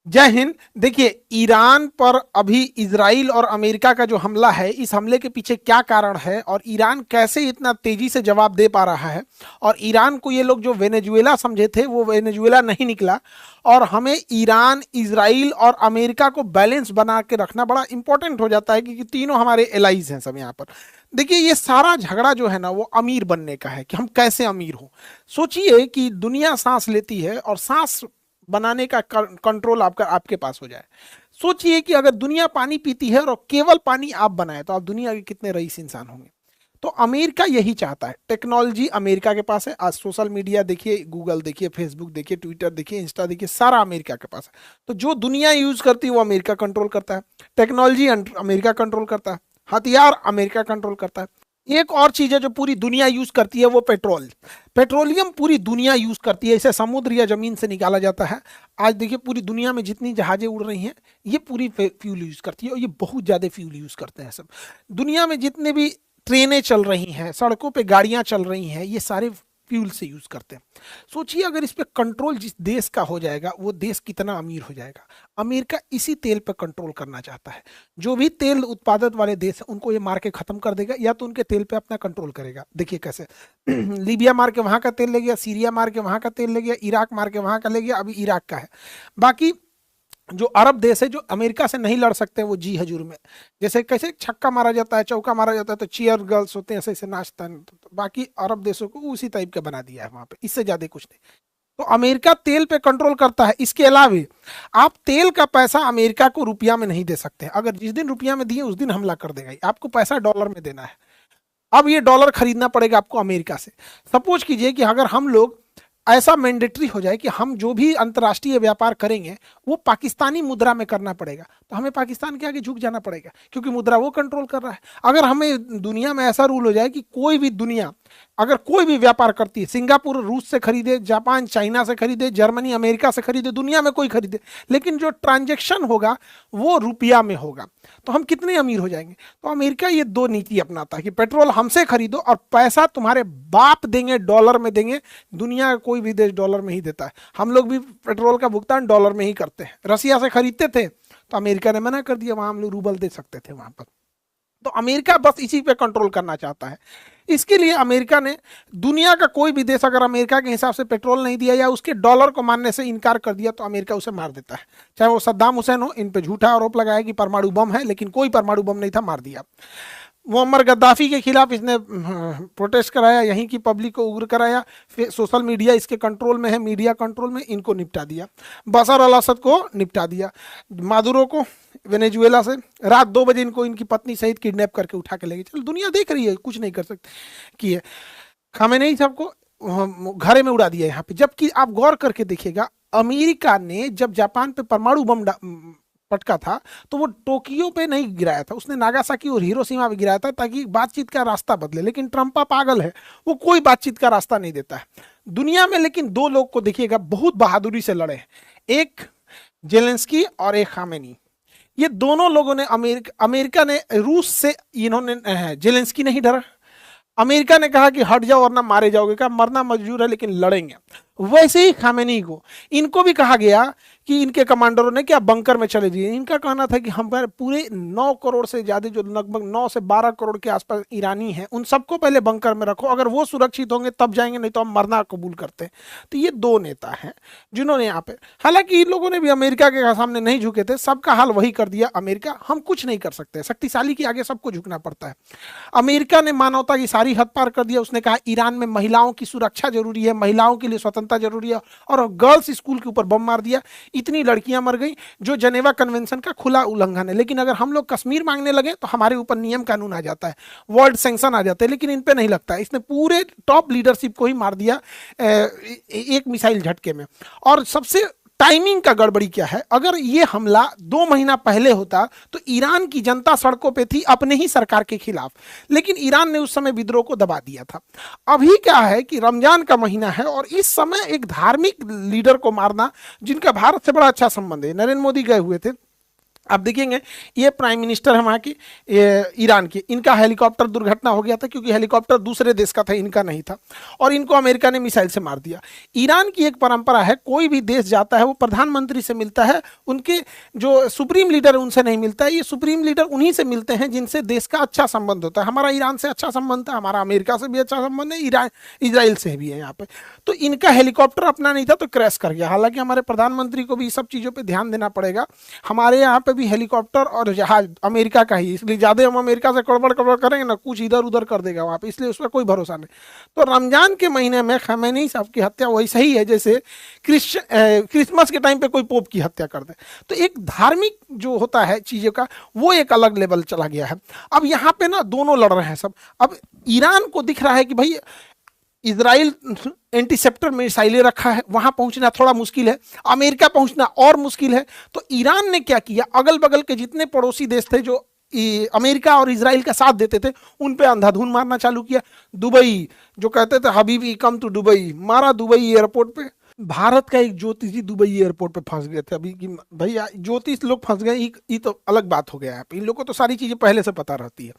जय हिंद। देखिए, ईरान पर अभी इजराइल और अमेरिका का जो हमला है, इस हमले के पीछे क्या कारण है और ईरान कैसे इतना तेजी से जवाब दे पा रहा है। और ईरान को ये लोग जो वेनेजुएला समझे थे वो वेनेजुएला नहीं निकला। और हमें ईरान, इजराइल और अमेरिका को बैलेंस बना के रखना बड़ा इंपॉर्टेंट हो जाता है, क्योंकि तीनों हमारे एलाइज हैं सब यहाँ पर। देखिए, ये सारा झगड़ा जो है ना, वो अमीर बनने का है कि हम कैसे अमीर हों। सोचिए कि दुनिया सांस लेती है और सांस बनाने का कंट्रोल आपका आपके पास हो जाए। सोचिए कि अगर दुनिया पानी पीती है और केवल पानी आप बनाए, तो आप दुनिया के कितने रईस इंसान होंगे। तो अमेरिका यही चाहता है। टेक्नोलॉजी अमेरिका के पास है। आज सोशल मीडिया देखिए, गूगल देखिए, फेसबुक देखिए, ट्विटर देखिए, इंस्टा देखिए, सारा अमेरिका के पास है। तो जो दुनिया यूज करती है वो अमेरिका कंट्रोल करता है। टेक्नोलॉजी अमेरिका कंट्रोल करता है। हथियार अमेरिका कंट्रोल करता है। एक और चीज है जो पूरी दुनिया यूज करती है, वो पेट्रोल। पेट्रोलियम पूरी दुनिया यूज करती है। इसे समुद्र या जमीन से निकाला जाता है। आज देखिए, पूरी दुनिया में जितनी जहाजें उड़ रही हैं, ये पूरी फ्यूल यूज करती है, और ये बहुत ज्यादा फ्यूल यूज करते हैं सब। दुनिया में जितने भी ट्रेनें चल रही हैं, सड़कों पे गाड़ियां चल रही हैं, ये सारे फ्यूल से यूज करते हैं। सोचिए, अगर इस पे कंट्रोल जिस देश का हो जाएगा, वो देश कितना अमीर हो जाएगा। अमेरिका इसी तेल पे कंट्रोल करना चाहता है। जो भी तेल उत्पादक वाले देश हैं, उनको ये मार के खत्म कर देगा, या तो उनके तेल पे अपना कंट्रोल करेगा। देखिए कैसे लीबिया मार के वहां का तेल ले गया, सीरिया मार के वहां का तेल ले गया, इराक मार के वहां का ले गया, अभी इराक का है। बाकी जो अरब देश है, जो अमेरिका से नहीं लड़ सकते, वो जी हजूर में। जैसे कैसे छक्का मारा जाता है, चौका मारा जाता है, तो चीयर गर्ल्स होते हैं, ऐसे ऐसे नाचता है। तो बाकी अरब देशों को उसी टाइप का बना दिया है वहां पे, इससे ज्यादा कुछ नहीं। तो अमेरिका तेल पे कंट्रोल करता है। इसके अलावा आप तेल का पैसा अमेरिका को रुपया में नहीं दे सकते। अगर जिस दिन रुपया में दिए, उस दिन हमला कर देगा। आपको पैसा डॉलर में देना है। अब ये डॉलर खरीदना पड़ेगा आपको अमेरिका से। सपोज कीजिए कि अगर हम लोग ऐसा मैंडेटरी हो जाए कि हम जो भी अंतर्राष्ट्रीय व्यापार करेंगे, वो पाकिस्तानी मुद्रा में करना पड़ेगा, तो हमें पाकिस्तान के आगे झुक जाना पड़ेगा, क्योंकि मुद्रा वो कंट्रोल कर रहा है। अगर हमें दुनिया में ऐसा रूल हो जाए कि कोई भी दुनिया अगर कोई भी व्यापार करती है, सिंगापुर रूस से खरीदे, जापान चाइना से खरीदे, जर्मनी अमेरिका से खरीदे, दुनिया में कोई खरीदे, लेकिन जो ट्रांजेक्शन होगा वो रुपया में होगा, तो हम कितने अमीर हो जाएंगे। तो अमेरिका ये दो नीति अपनाता है कि पेट्रोल हमसे खरीदो और पैसा तुम्हारे बाप देंगे, डॉलर में देंगे। दुनिया का कोई भी देश डॉलर में ही देता है। हम लोग भी पेट्रोल का भुगतान डॉलर में ही करते हैं। रसिया से खरीदते थे, तो अमेरिका ने मना कर दिया, वहां हम लोग रूबल दे सकते थे वहां पर। तो अमेरिका बस इसी पे कंट्रोल करना चाहता है। इसके लिए अमेरिका ने, दुनिया का कोई भी देश अगर अमेरिका के हिसाब से पेट्रोल नहीं दिया या उसके डॉलर को मानने से इनकार कर दिया, तो अमेरिका उसे मार देता है। चाहे वो सद्दाम हुसैन हो। इन पे झूठा आरोप लगाया कि परमाणु बम है, लेकिन कोई परमाणु बम नहीं था, मार दिया। मुअम्मर गद्दाफी के खिलाफ इसने प्रोटेस्ट कराया, यहीं की पब्लिक को उग्र कराया। फिर सोशल मीडिया इसके कंट्रोल में है, मीडिया कंट्रोल में, इनको निपटा दिया। बशर अल असद को निपटा दिया। मादुरो को वेनेजुएला से रात 2 बजे इनको इनकी पत्नी सहित किडनैप करके उठा के ले गए। चलो, दुनिया देख रही है, कुछ नहीं कर सकती कि खामेनेई साहब को घरे में उड़ा दिया यहाँ पे। जबकि आप गौर करके देखिएगा, अमेरिका ने जब जापान पे परमाणु बम पटका था, तो वो टोक्यो पे नहीं गिराया था, उसने नागासाकी और हिरोशिमा पे गिराया था, ताकि बातचीत का रास्ता बदले। लेकिन ट्रंपा पागल है, वो कोई बातचीत का रास्ता नहीं देता है दुनिया में। लेकिन दो लोग को देखिएगा, बहुत बहादुरी से लड़े, एक जेलेंस्की और एक खामेनी। ये दोनों लोगों ने, अमेरिका ने रूस से, इन्होंने, जेलेंस्की नहीं डरा। अमेरिका ने कहा कि हट जाओ वरना मारे जाओगे, कहा मरना मंजूर है लेकिन लड़ेंगे। वैसे ही खामेनी को, इनको भी कहा गया कि इनके कमांडरों ने क्या बंकर में चले जाइए। इनका कहना था कि हम पूरे 9 करोड़ से ज्यादा, जो लगभग 9 से 12 करोड़ के आसपास ईरानी हैं, उन सबको पहले बंकर में रखो, अगर वो सुरक्षित होंगे तब जाएंगे, नहीं तो हम मरना कबूल करते हैं। तो ये दो नेता हैं जिन्होंने यहाँ पे, हालांकि इन लोगों ने भी अमेरिका के सामने नहीं झुके थे, सबका हाल वही कर दिया अमेरिका। हम कुछ नहीं कर सकते, शक्तिशाली के आगे सबको झुकना पड़ता है। अमेरिका ने मानवता की सारी हद पार कर दिया। उसने कहा ईरान में महिलाओं की सुरक्षा जरूरी है, महिलाओं के लिए स्वतंत्रता जरूरी है, और गर्ल्स स्कूल के ऊपर बम मार दिया। इतनी लड़कियां मर गई, जो जेनेवा कन्वेंशन का खुला उल्लंघन है। लेकिन अगर हम लोग कश्मीर मांगने लगे, तो हमारे ऊपर नियम कानून आ जाता है, वर्ल्ड सैंक्शन आ जाते हैं। लेकिन इन पे नहीं लगता है। इसने पूरे टॉप लीडरशिप को ही मार दिया एक मिसाइल झटके में। और सबसे टाइमिंग का गड़बड़ी क्या है, अगर ये हमला 2 महीना पहले होता, तो ईरान की जनता सड़कों पे थी अपने ही सरकार के खिलाफ, लेकिन ईरान ने उस समय विद्रोह को दबा दिया था। अभी क्या है कि रमजान का महीना है, और इस समय एक धार्मिक लीडर को मारना, जिनका भारत से बड़ा अच्छा संबंध है, नरेंद्र मोदी गए हुए थे, आप देखेंगे ये प्राइम मिनिस्टर है वहाँ की, ये ईरान की, इनका हेलीकॉप्टर दुर्घटना हो गया था क्योंकि हेलीकॉप्टर दूसरे देश का था, इनका नहीं था, और इनको अमेरिका ने मिसाइल से मार दिया। ईरान की एक परंपरा है, कोई भी देश जाता है वो प्रधानमंत्री से मिलता है, उनके जो सुप्रीम लीडर है उनसे नहीं मिलता है। ये सुप्रीम लीडर उन्हीं से मिलते हैं जिनसे देश का अच्छा संबंध होता है। हमारा ईरान से अच्छा संबंध है, हमारा अमेरिका से भी अच्छा संबंध है, इसराइल से भी है यहाँ पे। तो इनका हेलीकॉप्टर अपना नहीं था तो क्रैश कर गया। हालांकि हमारे प्रधानमंत्री को भी सब चीज़ों पर ध्यान देना पड़ेगा। हमारे यहाँ पे भी हेलीकॉप्टर और जहाज अमेरिका का ही, इसलिए ज्यादा हम अमेरिका से कड़बड़ कड़बड़ करेंगे ना, कुछ इधर उधर कर देगा वहां पे, इसलिए उसका कोई भरोसा नहीं। तो रमजान के महीने में खमैनी साहब की हत्या वही सही है जैसे क्रिसमस के टाइम पे कोई पोप की हत्या कर दे। तो एक धार्मिक जो होता है चीजों का वो एक अलग लेवल चला गया है। अब यहाँ पे ना दोनों लड़ रहे हैं सब। अब ईरान को दिख रहा है कि भाई इजराइल एंटीसेप्टर मिसाइलें रखा है, वहां पहुंचना थोड़ा मुश्किल है, अमेरिका पहुंचना और मुश्किल है। तो ईरान ने क्या किया, अगल बगल के जितने पड़ोसी देश थे जो अमेरिका और इजराइल का साथ देते थे उन पे अंधाधुन मारना चालू किया। दुबई जो कहते थे हबीबी कम टू दुबई, मारा दुबई एयरपोर्ट पे। भारत का एक ज्योतिषी दुबई एयरपोर्ट पे फंस गए थे अभी कि भाई ज्योतिष लोग फंस गए, ये तो अलग बात हो गया है। इन लोगों को तो सारी चीजें पहले से पता रहती है।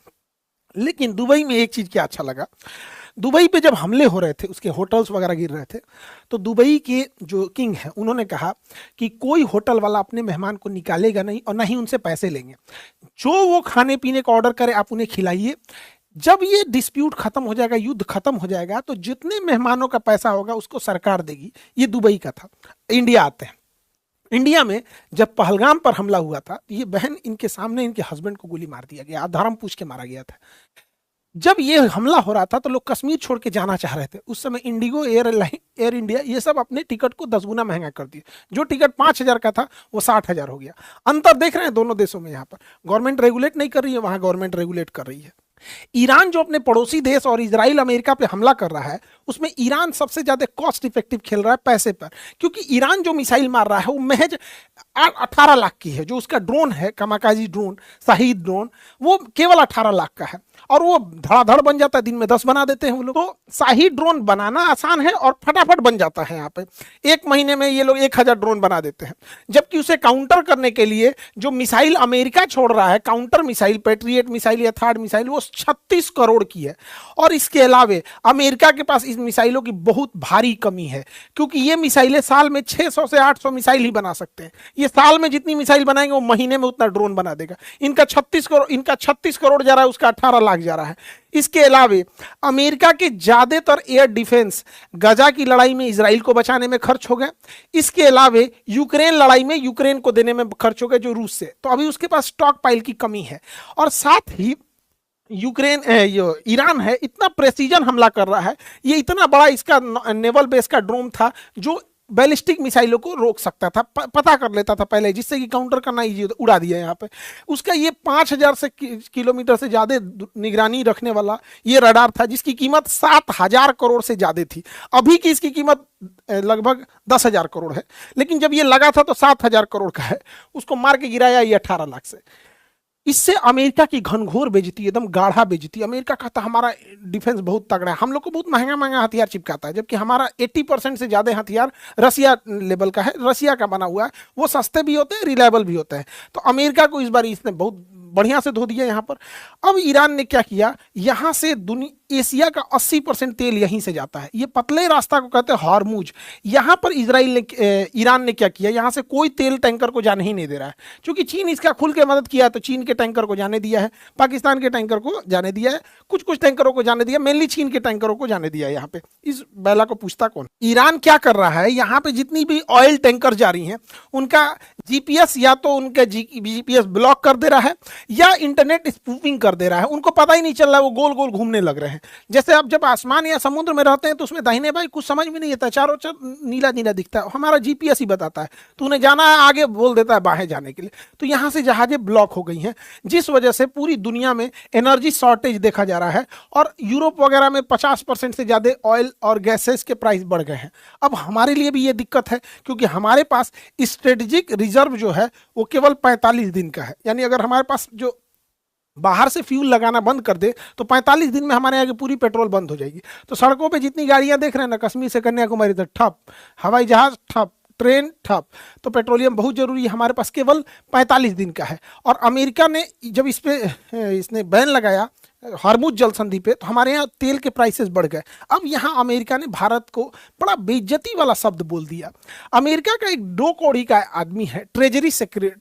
लेकिन दुबई में एक चीज क्या अच्छा लगा, दुबई पे जब हमले हो रहे थे, उसके होटल्स वगैरह गिर रहे थे, तो दुबई के जो किंग हैं उन्होंने कहा कि कोई होटल वाला अपने मेहमान को निकालेगा नहीं और ना ही उनसे पैसे लेंगे, जो वो खाने पीने का ऑर्डर करे आप उन्हें खिलाइए। जब ये डिस्प्यूट खत्म हो जाएगा, युद्ध खत्म हो जाएगा, तो जितने मेहमानों का पैसा होगा उसको सरकार देगी। ये दुबई का था। इंडिया आते हैं। इंडिया में जब पहलगाम पर हमला हुआ था, ये बहन इनके सामने इनके हस्बैंड को गोली मार दिया गया, धर्म पूछ के मारा गया था। जब ये हमला हो रहा था तो लोग कश्मीर छोड़ के जाना चाह रहे थे। उस समय इंडिगो, एयर इंडिया, ये सब अपने टिकट को 10 गुना महंगा कर दिए। जो टिकट 5,000 का था वो 60,000 हो गया। अंतर देख रहे हैं दोनों देशों में। यहाँ पर गवर्नमेंट रेगुलेट नहीं कर रही है, वहां गवर्नमेंट रेगुलेट कर रही है। ईरान जो अपने पड़ोसी देश और इजराइल अमेरिका पे हमला कर रहा है, उसमें ईरान सबसे ज्यादा कॉस्ट इफेक्टिव खेल रहा है पैसे पर, क्योंकि ईरान जो मिसाइल मार रहा है वो महज 18 लाख की है। जो उसका ड्रोन है, कामाकाजी ड्रोन, शाहीद ड्रोन, वो केवल 18 लाख का है और वो धड़ाधड़ बन जाता है। दिन में 10 बना देते हैं वो लोग। तो शाहीद ड्रोन बनाना आसान है और फटाफट बन जाता है। यहाँ पे 1 महीने में ये लोग 1000 ड्रोन बना देते हैं। जबकि उसे काउंटर करने के लिए जो मिसाइल अमेरिका छोड़ रहा है, काउंटर मिसाइल, पैट्रियट मिसाइल या थर्ड मिसाइल, वो 36 करोड़ की है। और इसके अलावे अमेरिका के पास इस मिसाइलों की बहुत भारी कमी है, क्योंकि ये मिसाइलें साल में 600 से 800 मिसाइल ही बना सकते हैं। ये साल में जितनी मिसाइल बनाएंगे वो महीने में उतना ड्रोन बना देगा। इनका 36 करोड़ जा रहा है, उसका 18 लाख जा रहा है। इसके अलावे अमेरिका के ज्यादातर एयर डिफेंस गजा की लड़ाई में इजराइल को बचाने में खर्च हो गए। इसके अलावे यूक्रेन लड़ाई में यूक्रेन को देने में खर्च हो गए जो रूस से। तो अभी उसके पास स्टॉक पाइल की कमी है। और साथ ही ईरान है, इतना प्रेसिजन हमला कर रहा है। ये इतना बड़ा इसका नेवल बेस का ड्रोन था जो बैलिस्टिक मिसाइलों को रोक सकता था, पता कर लेता था पहले, जिससे कि काउंटर करना इजी होता। उड़ा दिया यहाँ पे। उसका ये 5000 से किलोमीटर से ज्यादा निगरानी रखने वाला ये रडार था, जिसकी कीमत 7000 करोड़ से ज्यादा थी। अभी की इसकी कीमत लगभग 10,000 करोड़ है, लेकिन जब ये लगा था तो 7000 करोड़ का है। उसको मार के गिराया ये 18 लाख से। इससे अमेरिका की घनघोर बेइज्जती, एकदम गाढ़ा बेइज्जती। अमेरिका कहता हमारा डिफेंस बहुत तगड़ा है, हम लोग को बहुत महंगा महंगा हथियार चिपकाता है, जबकि हमारा 80% से ज्यादा हथियार रसिया लेवल का है, रसिया का बना हुआ है। वो सस्ते भी होते हैं, रिलायबल भी होते हैं। तो अमेरिका को इस बार इसने बहुत बढ़िया से धो दिया यहाँ पर। अब ईरान ने क्या किया, यहाँ से एशिया का 80% तेल यहीं से जाता है। ये पतले रास्ता को कहते हैं हॉर्मुज। यहाँ पर ईरान ने क्या किया, यहाँ से कोई तेल टैंकर को जाने ही नहीं दे रहा है, क्योंकि चीन इसका खुल के मदद किया है। तो चीन के टैंकर को जाने दिया है, पाकिस्तान के टैंकर को जाने दिया है, कुछ कुछ टैंकरों को जाने दिया, मेनली चीन के टैंकरों को जाने दिया है। यहाँ पे इस बैला को पूछता कौन। ईरान क्या कर रहा है, यहाँ पे जितनी भी ऑयल टैंकर जा रही हैं उनका जीपीएस या तो उनका जीपीएस ब्लॉक कर दे रहा है या इंटरनेट स्पूफिंग कर दे रहा है। उनको पता ही नहीं चल रहा है, वो गोल गोल घूमने लग रहे हैं। जैसे आप जब आसमान या समुद्र में रहते हैं तो उसमें दाहिने बाएं कुछ समझ में नहीं आता, चारों चार नीला नीला दिखता है, हमारा जीपीएस ही बताता है। तो उन्हें जाना है आगे, बोल देता है बाहें जाने के लिए। तो यहाँ से जहाजें ब्लॉक हो गई हैं, जिस वजह से पूरी दुनिया में एनर्जी शॉर्टेज देखा जा रहा है। और यूरोप वगैरह में 50% से ज्यादा ऑयल और गैसेस के प्राइस बढ़ गए हैं। अब हमारे लिए भी ये दिक्कत है, क्योंकि हमारे पास स्ट्रेटेजिक रिजर्व जो है वो केवल 45 दिन का है। यानी अगर हमारे पास जो बाहर से फ्यूल लगाना बंद कर दे तो 45 दिन में हमारे यहाँ की पूरी पेट्रोल बंद हो जाएगी। तो सड़कों पे जितनी गाड़ियां देख रहे हैं ना, कश्मीर से कन्याकुमारी तक ठप, हवाई जहाज ठप ट्रेन ठप। तो पेट्रोलियम बहुत जरूरी है, हमारे पास केवल 45 दिन का है। और अमेरिका ने जब इसने बैन लगाया हार्मुज जल संधि पे, तो हमारे यहाँ तेल के प्राइसेस बढ़ गए। अब यहाँ अमेरिका ने भारत को बड़ा बेइज्जती वाला शब्द बोल दिया। अमेरिका का एक 2 कौड़ी का आदमी है, ट्रेजरी सेक्रेटरी,